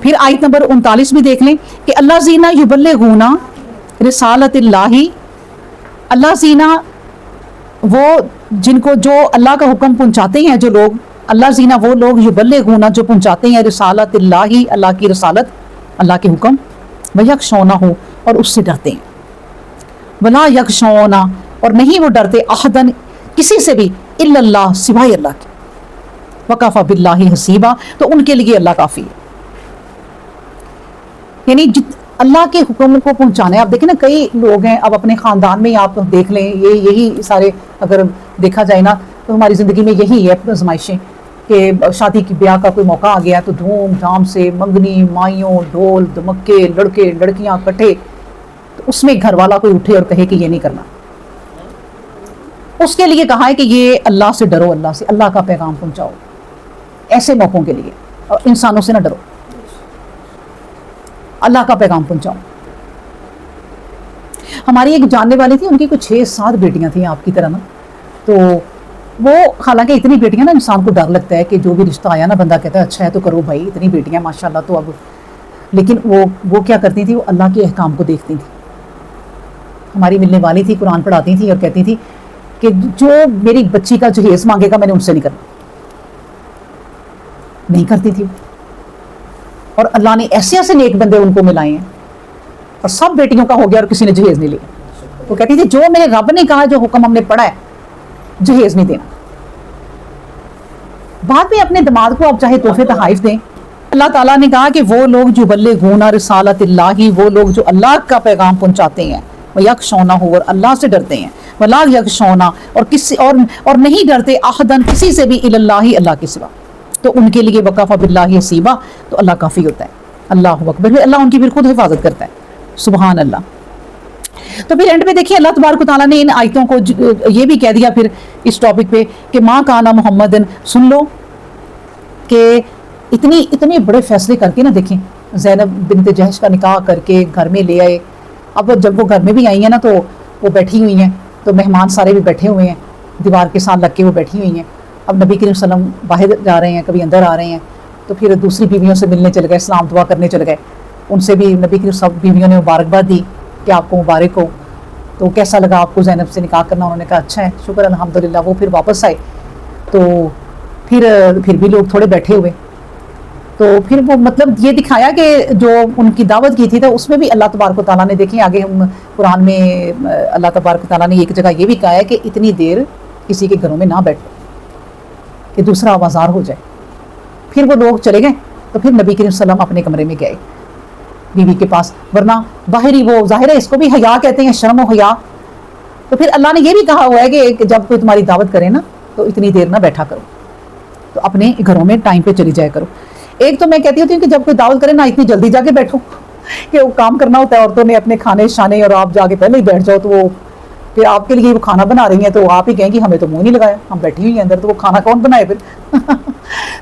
پھر آیت نمبر 39 بھی دیکھ لیں کہ اللہ زینا یبلغونا رسالت اللہ، اللہ زینا وہ جن کو جو اللہ کا حکم پہنچاتے ہیں، جو لوگ اللہ زینا وہ لوگ یبلغونا جو پہنچاتے ہیں رسالت اللہ، اللہ کی رسالت، اللہ کے حکم، ویخشونہ اور اس سے ڈرتے ہیں، ولا یخشونا اور نہیں وہ ڈرتے احدن کسی سے بھی الا اللہ سوائے اللہ کے، وکفی باللہ حسیبا تو ان کے لیے اللہ کافی ہے۔ یعنی اللہ کے حکم کو پہنچانا ہے۔ آپ دیکھیں نا کئی لوگ ہیں، اب اپنے خاندان میں آپ دیکھ لیں، یہی سارے اگر دیکھا جائے نا تو ہماری زندگی میں یہی ہے آزمائشیں کہ شادی کی بیاہ کا کوئی موقع آ گیا تو دھوم دھام سے منگنی مائیوں ڈھول دھمکے لڑکے لڑکیاں کٹھے، تو اس میں گھر والا کوئی اٹھے اور کہے کہ یہ نہیں کرنا، اس کے لیے کہا ہے کہ یہ اللہ سے ڈرو، اللہ سے، اللہ کا پیغام پہنچاؤ ایسے موقعوں کے لیے، اور انسانوں سے نہ ڈرو، اللہ کا پیغام پہنچاؤ۔ ہماری ایک جاننے والی تھی، ان کی کچھ 6-7 بیٹیاں تھیں آپ کی طرح نا، تو وہ حالانکہ اتنی بیٹیاں نا انسان کو ڈر لگتا ہے کہ جو بھی رشتہ آیا نا بندہ کہتا ہے اچھا ہے تو کرو بھائی، اتنی بیٹیاں ماشاءاللہ، تو اب لیکن وہ کیا کرتی تھی، وہ اللہ کے احکام کو دیکھتی تھی۔ ہماری ملنے والی تھی، قرآن پڑھاتی تھی اور کہتی تھی کہ جو میری بچی کا جہیز مانگے گا میں نے ان سے نہیں کرنا، نہیں کرتی تھی، اور اللہ نے ایسے ایسے نیک بندے ان کو ملائے ہیں، اور سب بیٹیوں کا ہو گیا اور کسی نے جہیز نہیں لیا۔ وہ کہتی تھی جو میرے رب نے کہا، جو حکم ہم نے پڑھا ہے، جہیز نہیں دینا۔ بعد میں اپنے دماغ کو آپ چاہے تحفے تحائف دیں، اللہ تعالیٰ نے کہا کہ وہ لوگ جو یبلغون رسالت اللہ، وہ لوگ جو اللہ کا پیغام پہنچاتے ہیں، ویخشونہ اور اللہ سے ڈرتے ہیں، ولا یخشونہ اور کسی اور نہیں ڈرتے احدن کسی سے بھی الا اللہ، اللہ کے سوا، تو ان کے لیے وکفی باللہ حسیبا تو اللہ کافی ہوتا ہے۔ اللہ اکبر، پھر اللہ ان کی پھر خود حفاظت کرتا ہے، سبحان اللہ۔ تو پھر اینڈ پہ دیکھیے اللہ تبارک و تعالیٰ نے ان آیتوں کو یہ بھی کہہ دیا پھر اس ٹاپک پہ کہ ماں کانا محمد، سن لو کہ اتنے بڑے فیصلے کر کے نا، دیکھیں زینب بنت جہش کا نکاح کر کے گھر میں لے آئے، اب جب وہ گھر میں بھی آئی ہیں نا تو وہ بیٹھی ہوئی ہیں، تو مہمان سارے بھی بیٹھے ہوئے ہیں، دیوار کے ساتھ لگ کے وہ بیٹھی ہوئی ہیں۔ اب نبی کریم صلی اللہ علیہ وسلم باہر جا رہے ہیں، کبھی اندر آ رہے ہیں، تو پھر دوسری بیویوں سے ملنے چل گئے، سلام دعا کرنے چل گئے، ان سے بھی نبی کریم سب بیویوں نے مبارکباد دی کہ آپ کو مبارک ہو، تو کیسا لگا آپ کو زینب سے نکاح کرنا؟ انہوں نے کہا اچھا ہے، شکر الحمدللہ۔ وہ پھر واپس آئے تو پھر بھی لوگ تھوڑے بیٹھے ہوئے، تو پھر وہ مطلب یہ دکھایا کہ جو ان کی دعوت کی تھی تو اس میں بھی اللہ تبارک و تعالیٰ نے، دیکھیں آگے ہم قرآن میں اللہ تبارک و تعالیٰ نے ایک جگہ یہ بھی کہا ہے کہ اتنی دیر کسی کے گھروں میں نہ بیٹھو کہ دوسرا آوازار ہو جائے۔ پھر وہ لوگ چلے گئے تو پھر نبی کریم صلی اللہ علیہ وسلم اپنے کمرے میں گئے بیوی کے پاس، ورنہ باہری وہ ظاہر ہے اس کو بھی حیا کہتے ہیں، شرم و حیا، تو پھر اللہ نے یہ بھی کہا ہوا ہے کہ جب کوئی تمہاری دعوت کرے نا تو اتنی دیر نہ بیٹھا کرو، تو اپنے گھروں میں ٹائم پہ چلی جایا کرو۔ ایک تو میں کہتی ہوتی ہوں کہ جب کوئی دعوت کرے نا اتنی جلدی جا کے بیٹھو کہ وہ کام کرنا ہوتا ہے عورتوں نے اپنے کھانے شانے، اور آپ جا کے پہلے ہی بیٹھ جاؤ تو وہ پھر آپ کے لیے وہ کھانا بنا رہی ہیں تو آپ ہی کہیں گی ہمیں تو منہ نہیں لگایا، ہم بیٹھی ہوئی ہیں اندر، تو وہ کھانا کون بنائے پھر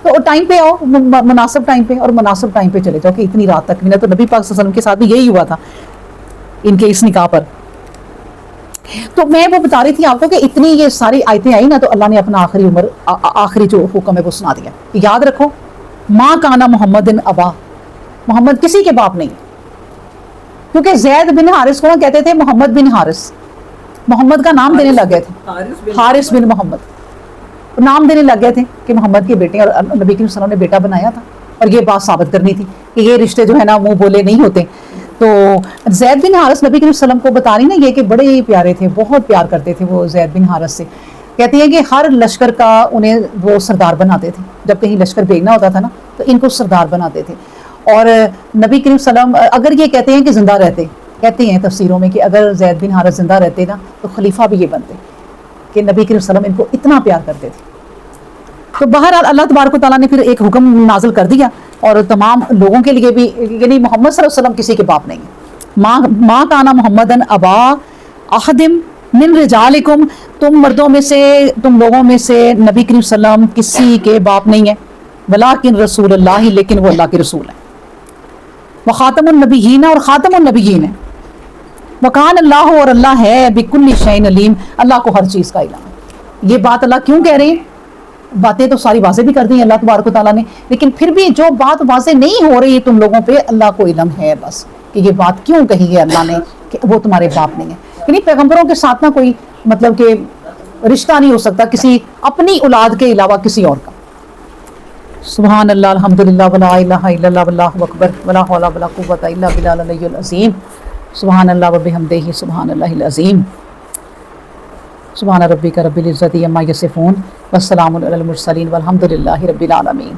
تو ٹائم پہ آؤ، مناسب ٹائم پہ، اور مناسب ٹائم پہ چلے جاؤ کہ اتنی رات تک بھی نہ۔ تو نبی پاک صلی اللہ علیہ وسلم کے ساتھ بھی یہی ہوا تھا ان کے اس نکاح پر۔ تو میں وہ بتا رہی تھی آپ کو کہ اتنی یہ ساری آیتیں آئی نا تو اللہ نے اپنا آخری جو حکم ہے وہ سنا دیا۔ یاد رکھو ماں کانا محمد ابا، محمد کسی کے باپ نہیں، کیونکہ زید بن حارث کو کہتے تھے محمد بن حارث، محمد کا نام دینے لگ گئے تھے، حارث بن محمد نام دینے لگ گئے تھے کہ محمد کے بیٹے، اور نبی کریم صلی اللہ علیہ وسلم نے بیٹا بنایا تھا، اور یہ بات ثابت کرنی تھی کہ یہ رشتے جو ہے نا منہ بولے نہیں ہوتے۔ تو زید بن حارث نبی کریم صلی اللہ علیہ وسلم کو بتا رہی نا یہ کہ بڑے ہی پیارے تھے، بہت پیار کرتے تھے وہ زید بن حارث سے۔ کہتی ہیں کہ ہر لشکر کا انہیں وہ سردار بناتے تھے، جب کہیں لشکر بھیجنا ہوتا تھا نا تو ان کو سردار بناتے تھے۔ اور نبی کریم صلی اللہ علیہ وسلم اگر یہ کہتے ہیں کہ زندہ رہتے، کہتے ہیں تفسیروں میں کہ اگر زید بن حارث زندہ رہتے نا تو خلیفہ بھی یہ بنتے، کہ نبی کریم صلی اللہ علیہ وسلم ان کو اتنا پیار کرتے تھے۔ تو بہرحال اللہ تبارک و تعالیٰ نے پھر ایک حکم نازل کر دیا، اور تمام لوگوں کے لیے بھی، یعنی محمد صلی اللہ علیہ وسلم کسی کے باپ نہیں ہے۔ ماں کانا محمدن ابا احدم من رجالکم، تم مردوں میں سے، تم لوگوں میں سے نبی کریم صلی اللہ علیہ وسلم کسی کے باپ نہیں ہے، ولیکن رسول اللہ، لیکن وہ اللہ کے رسول ہیں، وخاتم النبیین، اور خاتم النبیین ہے، وکان اللہ، اور اللہ ہے بکل شیء علیم، اللہ کو ہر چیز کا علم ہے۔ یہ بات اللہ کیوں کہہ رہے ہیں؟ باتیں تو ساری واضح بھی کر دی ہیں اللہ تبارک و تعالیٰ نے، لیکن پھر بھی جو بات واضح نہیں ہو رہی تم لوگوں پہ، اللہ کو علم ہے بس کہ یہ بات کیوں کہی ہے اللہ نے کہ وہ تمہارے باپ نہیں ہے. یعنی پیغمبروں کے ساتھ نہ کوئی مطلب کہ رشتہ نہیں ہو سکتا کسی اپنی اولاد کے علاوہ کسی اور کا. سبحان اللہ، الحمدللہ، ولا الہ الا اللہ، واللہ اکبر، ولا حول ولا قوۃ الا باللہ العلی العظیم. سبحان اللہ وبحمدہ، سبحان اللہ العظیم. سبحان ربک رب العزۃ عما یصفون، والسلام علی المرسلین، والحمد للہ رب العالمین.